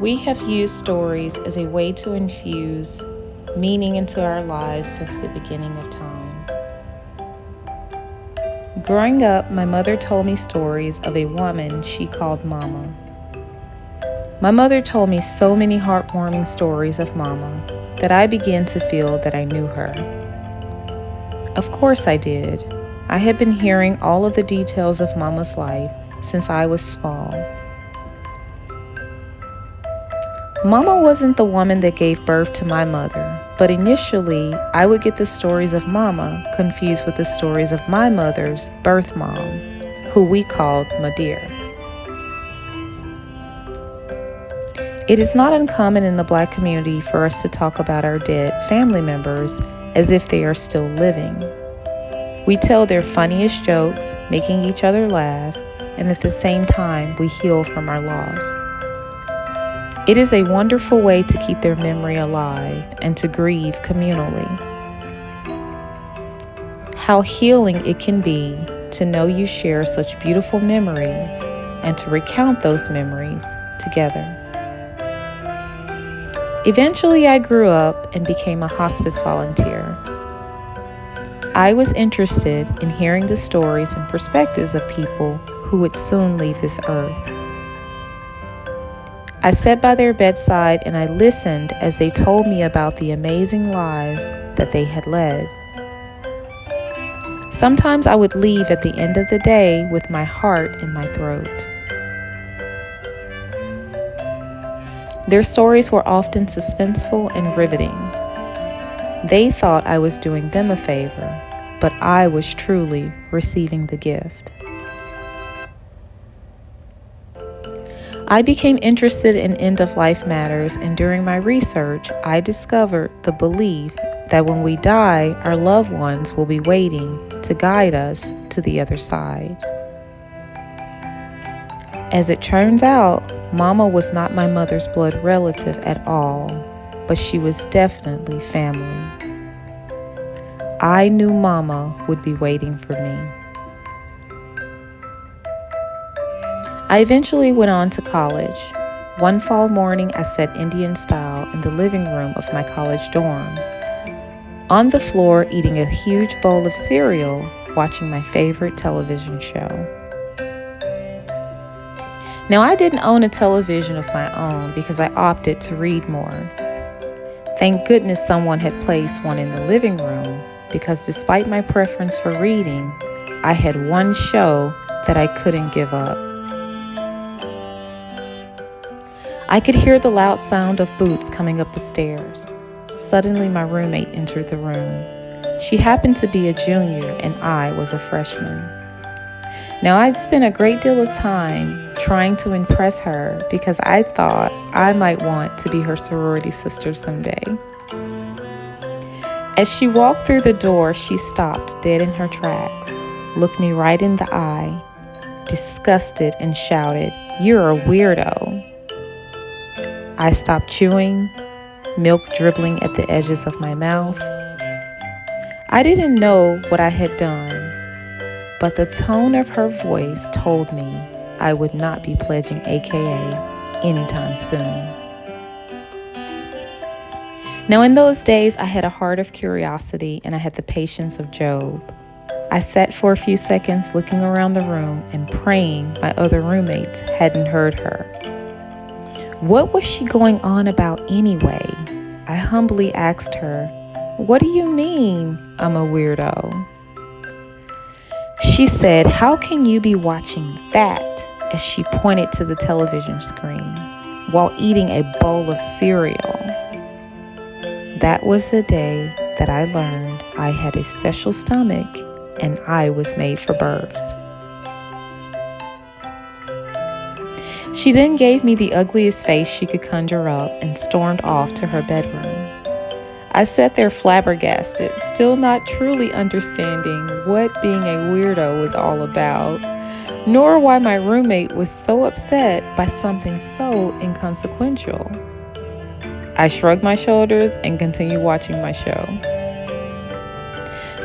We have used stories as a way to infuse meaning into our lives since the beginning of time. Growing up, my mother told me stories of a woman she called Mama. My mother told me so many heartwarming stories of Mama that I began to feel that I knew her. Of course I did. I had been hearing all of the details of Mama's life since I was small. Mama wasn't the woman that gave birth to my mother, but initially I would get the stories of Mama confused with the stories of my mother's birth mom, who we called Madeir. It is not uncommon in the Black community for us to talk about our dead family members as if they are still living. We tell their funniest jokes, making each other laugh, and at the same time we heal from our loss. It is a wonderful way to keep their memory alive and to grieve communally. How healing it can be to know you share such beautiful memories and to recount those memories together. Eventually, I grew up and became a hospice volunteer. I was interested in hearing the stories and perspectives of people who would soon leave this earth. I sat by their bedside and I listened as they told me about the amazing lives that they had led. Sometimes I would leave at the end of the day with my heart in my throat. Their stories were often suspenseful and riveting. They thought I was doing them a favor, but I was truly receiving the gift. I became interested in end-of-life matters, and during my research, I discovered the belief that when we die, our loved ones will be waiting to guide us to the other side. As it turns out, Mama was not my mother's blood relative at all, but she was definitely family. I knew Mama would be waiting for me. I eventually went on to college. One fall morning, I sat Indian style in the living room of my college dorm, on the floor eating a huge bowl of cereal, watching my favorite television show. Now, I didn't own a television of my own because I opted to read more. Thank goodness someone had placed one in the living room, because despite my preference for reading, I had one show that I couldn't give up. I could hear the loud sound of boots coming up the stairs. Suddenly, my roommate entered the room. She happened to be a junior and I was a freshman. Now, I'd spent a great deal of time trying to impress her because I thought I might want to be her sorority sister someday. As she walked through the door, she stopped dead in her tracks, looked me right in the eye, disgusted, and shouted, "You're a weirdo." I stopped chewing, milk dribbling at the edges of my mouth. I didn't know what I had done, but the tone of her voice told me I would not be pledging AKA anytime soon. Now, in those days, I had a heart of curiosity and I had the patience of Job. I sat for a few seconds looking around the room and praying my other roommates hadn't heard her. What was she going on about anyway? I humbly asked her, "What do you mean I'm a weirdo?" She said, "How can you be watching that?" as she pointed to the television screen while eating a bowl of cereal. That was the day that I learned I had a special stomach and I was made for births. She then gave me the ugliest face she could conjure up and stormed off to her bedroom. I sat there flabbergasted, still not truly understanding what being a weirdo was all about, nor why my roommate was so upset by something so inconsequential. I shrugged my shoulders and continued watching my show.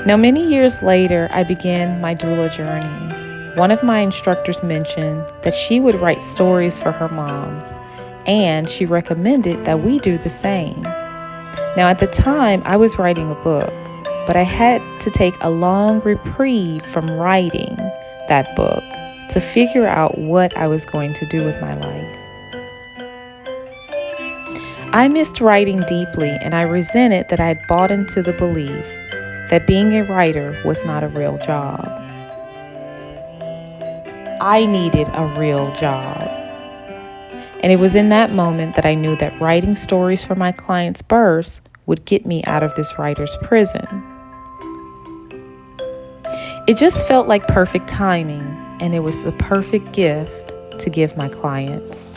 Now, many years later, I began my doula journey. One of my instructors mentioned that she would write stories for her moms, and she recommended that we do the same. Now, at the time, I was writing a book, but I had to take a long reprieve from writing that book to figure out what I was going to do with my life. I missed writing deeply, and I resented that I had bought into the belief that being a writer was not a real job. I needed a real job. And it was in that moment that I knew that writing stories for my clients' births would get me out of this writer's prison. It just felt like perfect timing, and it was the perfect gift to give my clients.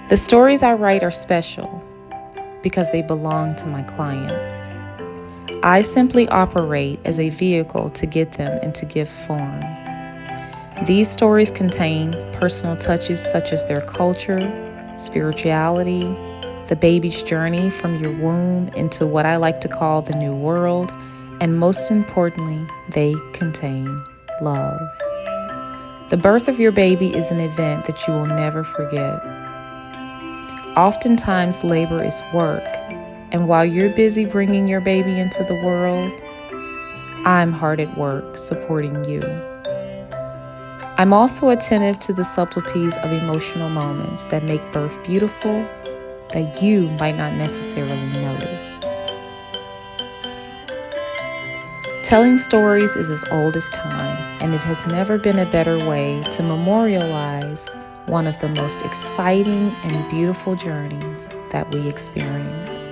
The stories I write are special because they belong to my clients. I simply operate as a vehicle to get them into gift form. These stories contain personal touches such as their culture, spirituality, the baby's journey from your womb into what I like to call the new world, and most importantly, they contain love. The birth of your baby is an event that you will never forget. Oftentimes, labor is work, and while you're busy bringing your baby into the world, I'm hard at work supporting you. I'm also attentive to the subtleties of emotional moments that make birth beautiful that you might not necessarily notice. Telling stories is as old as time, and it has never been a better way to memorialize one of the most exciting and beautiful journeys that we experience.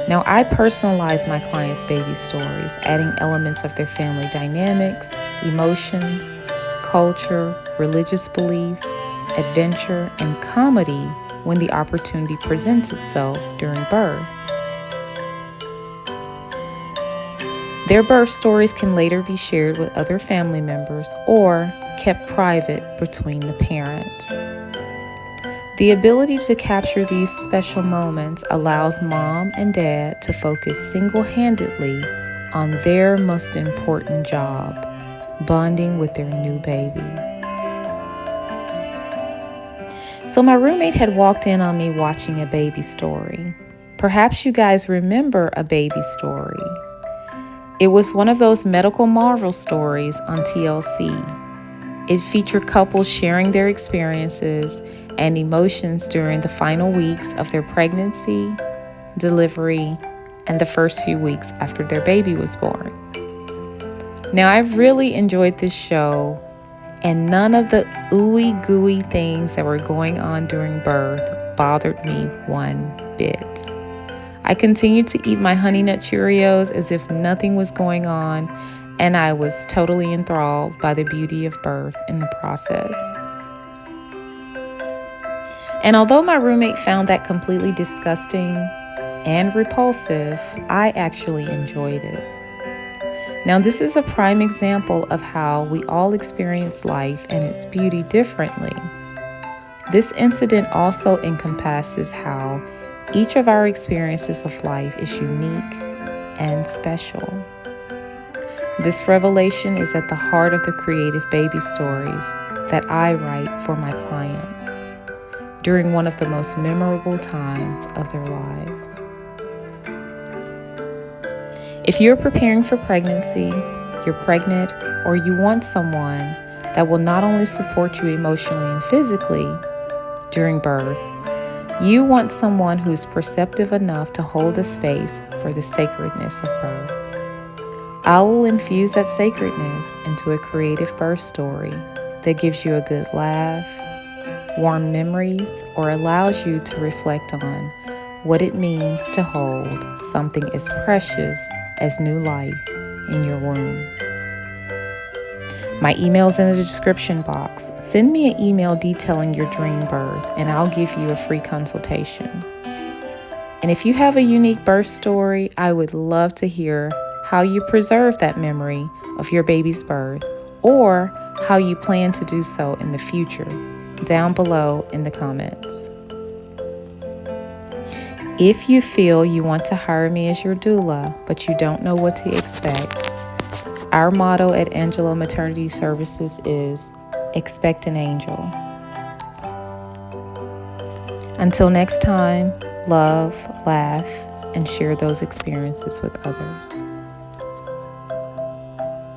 Now, I personalize my clients' baby stories, adding elements of their family dynamics, emotions, culture, religious beliefs, adventure, and comedy when the opportunity presents itself during birth. Their birth stories can later be shared with other family members or kept private between the parents. The ability to capture these special moments allows mom and dad to focus single-handedly on their most important job, bonding with their new baby. So my roommate had walked in on me watching a baby story. Perhaps you guys remember A Baby Story. It was one of those medical marvel stories on TLC. It featured couples sharing their experiences and emotions during the final weeks of their pregnancy, delivery, and the first few weeks after their baby was born. Now, I've really enjoyed this show, and none of the ooey gooey things that were going on during birth bothered me one bit. I continued to eat my Honey Nut Cheerios as if nothing was going on, and I was totally enthralled by the beauty of birth in the process. And although my roommate found that completely disgusting and repulsive, I actually enjoyed it. Now, this is a prime example of how we all experience life and its beauty differently. This incident also encompasses how each of our experiences of life is unique and special. This revelation is at the heart of the creative baby stories that I write for my clients during one of the most memorable times of their lives. If you're preparing for pregnancy, you're pregnant, or you want someone that will not only support you emotionally and physically during birth, you want someone who's perceptive enough to hold a space for the sacredness of birth. I will infuse that sacredness into a creative birth story that gives you a good laugh, warm memories, or allows you to reflect on what it means to hold something as precious as new life in your womb. My email's in the description box. Send me an email detailing your dream birth, and I'll give you a free consultation. And if you have a unique birth story, I would love to hear how you preserve that memory of your baby's birth, or how you plan to do so in the future, down below in the comments. If you feel you want to hire me as your doula, but you don't know what to expect, our motto at Angelo Maternity Services is expect an angel. Until next time, love, laugh, and share those experiences with others.